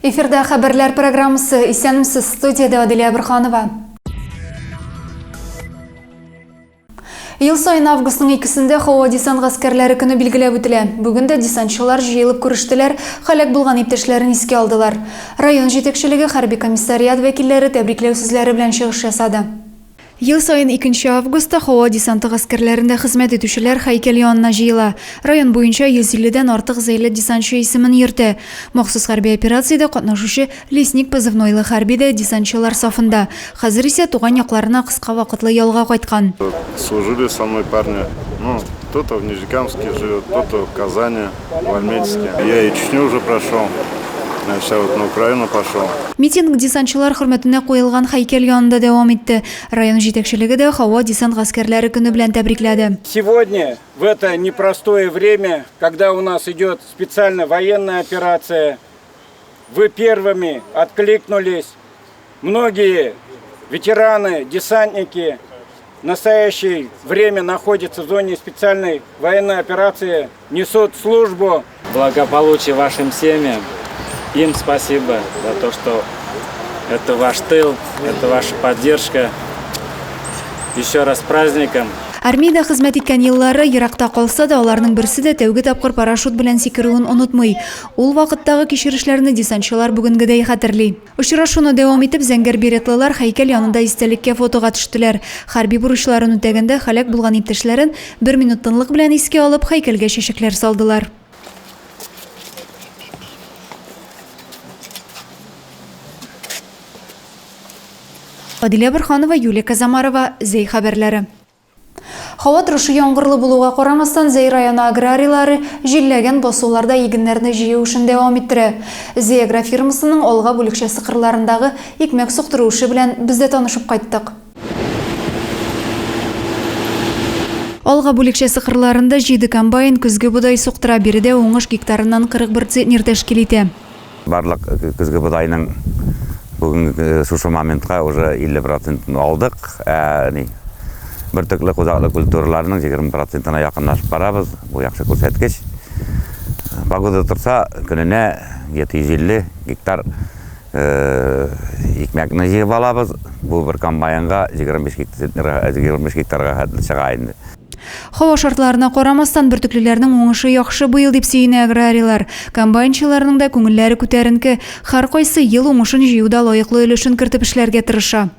Эфирда хабарлар программасы исәнмсез, студияда Адилия Абырханова. Ел сайын августның 2-сендә һава десант гаскәрләре көне билгеләп үтелә. Бүген дә десантчылар җыелып күрештеләр, халык булган иптәшләрен искә алдылар. Район җитәкчелеге хәрби комиссариат вәкилләре тәбрикләү сүзләре белән чыгыш ясады. Ел сайын 2 августта һава десанты гаскәрләрендә хезмәт итүчеләр һәйкәл янына җыела. Район буенча 150-дән артык зәйле десантчы исемен йөртә. Махсус хәрби операциядә катнашучы лесник позывнойлы хәрби дә десантчылар сафында. Хәзер исә туган якларына кыска вакытлы ялга кайткан. Служили со мной парни. Кто-то в Нижнекамске живет, кто-то в Казани, в Альметьевске. Я и Чечню уже прошел. Сейчас вот на Украину пошел. Митинг десантчылар хөрмәтенә куелган һәйкәл янында дәвам итте. Район җитәкчелеге дә һава десант гаскәрләре көне белән тәбрикләде. Сегодня, в это непростое время, когда у нас идет специальная военная операция, вы первыми откликнулись. Многие ветераны, десантники в настоящее время находятся в зоне специальной военной операции, несут службу. Благополучия вашим семьям. Им спасибо за то, что это ваш тыл, это ваша поддержка. Еще раз с праздником. Армиядә хезмәт иткән еллары еракта калса да, аларның берсе дә тәүге тапкыр парашют белән сикерүен онытмый. Ул вакыттагы кичерешләрне десантчылар бүгенгедәй хәтерли. Очрашуны дәвам итеп, зәңгәр беретлылар һәйкәл янында истәлеккә фотога төштеләр. Хәрби бурычларын үтәгәндә һәлак булган иптәшләрен 1 минут тынлык белән искә алып һәйкәлгә чәчәкләр салдылар. Адилия Абырханова, Юлия Казамарова, Зей хәбәрләре. Һава торышы яңгырлы булуга карамастан, Зей районы аграрийлары җилләгән басуларда игеннәрне җыю эшен дәвам иттерә. Зей агро фирмасының алга бүлекчәсе кырларындагы икмәк суктыру эше белән без дә танышып кайттык. Алга бүлекчәсе кырларында 7 комбайн көзге будай суктыра, биредә уңыш гектарыннан 41 центнер тәшкил итә. Барлык көзге будайның бүгінгі шушы моментқа уже 50% алдық. Бір түрлі қозақлы культураларының 20%-на яқынлашып барабыз. Бұл яқшы көрсеткіш. Погода тұрса, күніне 750 гектар икмәкні жиып алабыз. Бұл бір комбайнға 25 гектарға шығайынды. Һава шартларына карамастан, бөртеклеләрнең уңышы яхшы быел дип сөйнә аграрийлар. Комбайнчыларның да күңелләре күтәренке, һәр кайсы ел уңышын җыюда лаеклы өлешен кертеп эшләргә тырыша.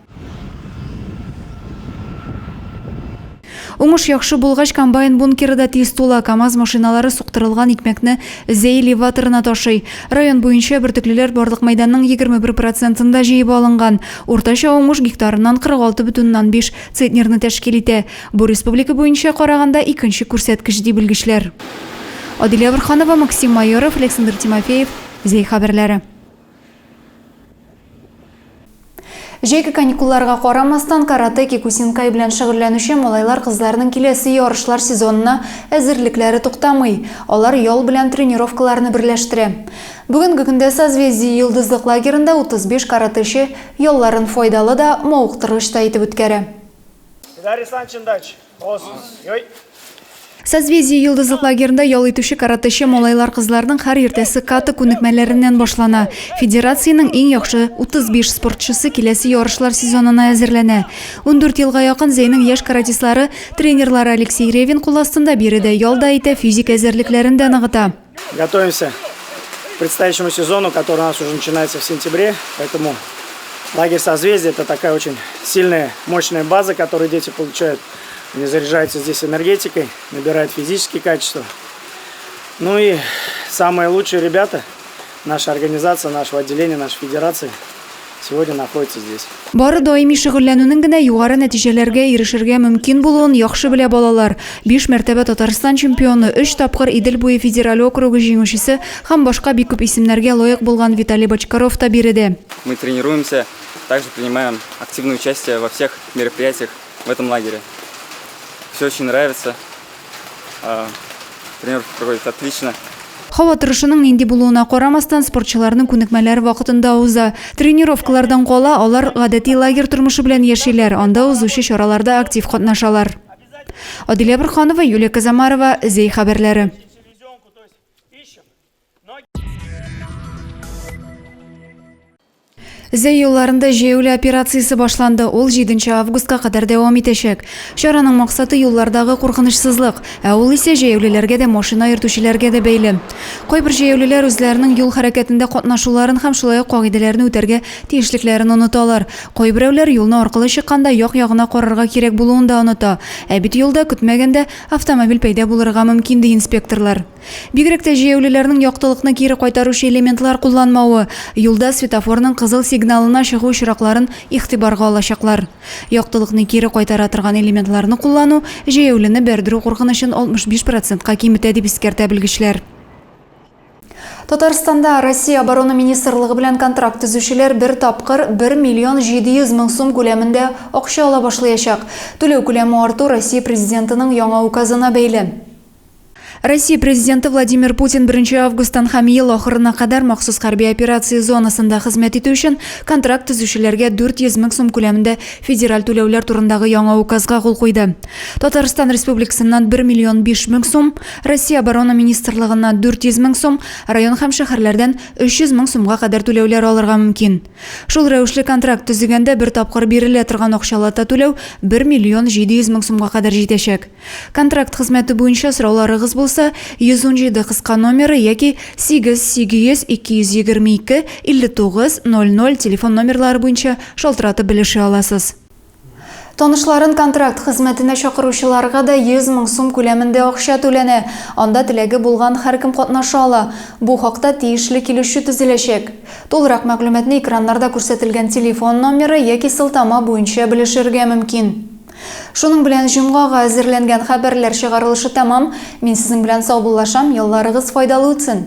Уңыш яхшы булгач, комбайн бункерда тиз тула, КАМАЗ машиналары суктырылган икмәкне Зей элеваторына ташый. Район буенча бөртеклеләр барлык мәйданның 21%-ында җыеп алынган. Уртача уңыш гектарыннан 46,5 центнерны тәшкил итә. Бу республика буенча караганда икенче күрсәткеч ди белгечләр. Адилия Абырханова, Максим Майоров, Александр Тимофеев, Зей хәбәрләре. Җәйге каникулларга карамастан, карате, кикусинкай белән шөгыльләнүче малайлар кызларның киләсе ярышлар сезонына әзерлекләре туктамый. Алар ял белән тренировкаларны берләштерә. Бүгенге көндә Созвездие йолдызлык лагерында 35 каратече ялларын файдалы да, мавыктыргыч та итеп үткәрә. Созвездие йолдызлык лагерында ял итүче каратече малайлар кызларның һәр иртәсе каты күнекмәләреннән башлана. Федерациянең иң яхшы 35 спортчысы киләсе ярышлар сезонына әзерләнә. 14 елга якын Зейнең яшь каратистлары тренерлары Алексей Ревин кул астында биредә ялда итә, физик әзерлекләрен дә ныгыта. Готовимся к предстоящему сезону, который у нас уже начинается в сентябре. Поэтому лагерь Созвездие – это такая очень сильная, мощная база, которую дети получают. Они заряжаются здесь энергетикой, набирают физические качества. Ну и самые лучшие ребята, наша организация, нашего отделения, нашей федерации сегодня находятся здесь. Бары даими шөгыльләнүнең генә югары нәтиҗәләргә ирешергә мөмкин булуын яхшы белә балалар. 5 мәртәбә Татарстан чемпионы, 3 тапкыр Идел буе федераль округы җиңүчесе һәм башка бик күп исемнәргә лаек булган Виталий Бочкаров та биредә. Мы тренируемся, также принимаем активное участие во всех мероприятиях в этом лагере. Все очень нравится. Тренировка проходит отлично. Һава торышының нинди булуына карамастан, спортчыларның күнекмәләре вакытында уза. Тренировкалардан кала, алар гадәти лагерь тормышы белән яшиләр. Анда узучы чараларда актив катнашалар. Адилия Абырханова, Юлия Казамарова, Зей хәбәрләре. Зәй юлларында җәяүле операциясы башланды. Ул 7 августка кадәр дәвам итәчәк. Чараның максаты юллардагы куркынычсызлык, ә ул исә җәяүлеләргә дә, машина йөртүчеләргә дә бәйле. Кайбер җәяүлеләр үзләренең юл хәрәкәтендә катнашуларын һәм шулай ук кагыйдәләрне үтәргә тиешлекләрен унуталар. Кайберәүләр юлны аркылы чыкканда як-ягына карарга кирәк булуын да оныта. Ә бит юлда көтмәгәндә автомобиль пәйда булырга мөмкин ди инспекторлар. Бигрәк тә җәяүлеләрнең яктылыкны кире кайтарушы элементлар кулланмавы, юлда светофорның кызыл сигналына чыгу очракларын игътибарга алачаклар. Яктылыкны кире кайтара торган элементларны куллану җәяүлене бәрдерү куркынычын 65%-ка киметә дип искәртә белгечләр. Татарстанда Россия оборона министрлыгы белән контракт төзүчеләр бер тапкыр 1 миллион 700 мең сум күләмендә акча ала башлаячак. Түләү күләме арту Россия президентының яңа указына бәйле. Россия президенты Владимир Путин 1 августтан һәм ел ахырына кадәр махсус хәрби операция зонасында хезмәт итү өчен контракт төзүчеләргә 400 мең сум күләмендә федераль түләүләр турындагы яңа указга кул куйды. Татарстан Республикасыннан 1 миллион 5 мең сум, Россия оборона министрлыгыннан 400 мең сум, район һәм шәһәрләрдән 300 мең сумга кадәр түләүләр алырга мөмкин. Шул рәвешле контракт төзегәндә бер тапкыр бирелә торган акчалата түләү 1 миллион 700 мең сумга кадәр җитәчәк. Контракт хезмәте буенча сорауларыгыз булса 117 кыска номеры яки 8800 222 59 00 телефон номерлары буенча шалтыратып белешә аласыз. Танышларын контракт хезмәтенә чакыручыларга да 100 мең сум күләмендә акча түләнә. Анда теләге булган һәркем катнаша ала. Бу хакта тиешле килешү төзеләчәк. Толырак мәгълүматны экраннарда күрсәтелгән телефон номеры яки сылтама буенча белешергә мөмкин. Шуның белән җомгага әзерләнгән хәбәрләр чыгарылышы тәмам. Мин сезнең белән сау булашам. Ялларыгыз файдалы үтсен.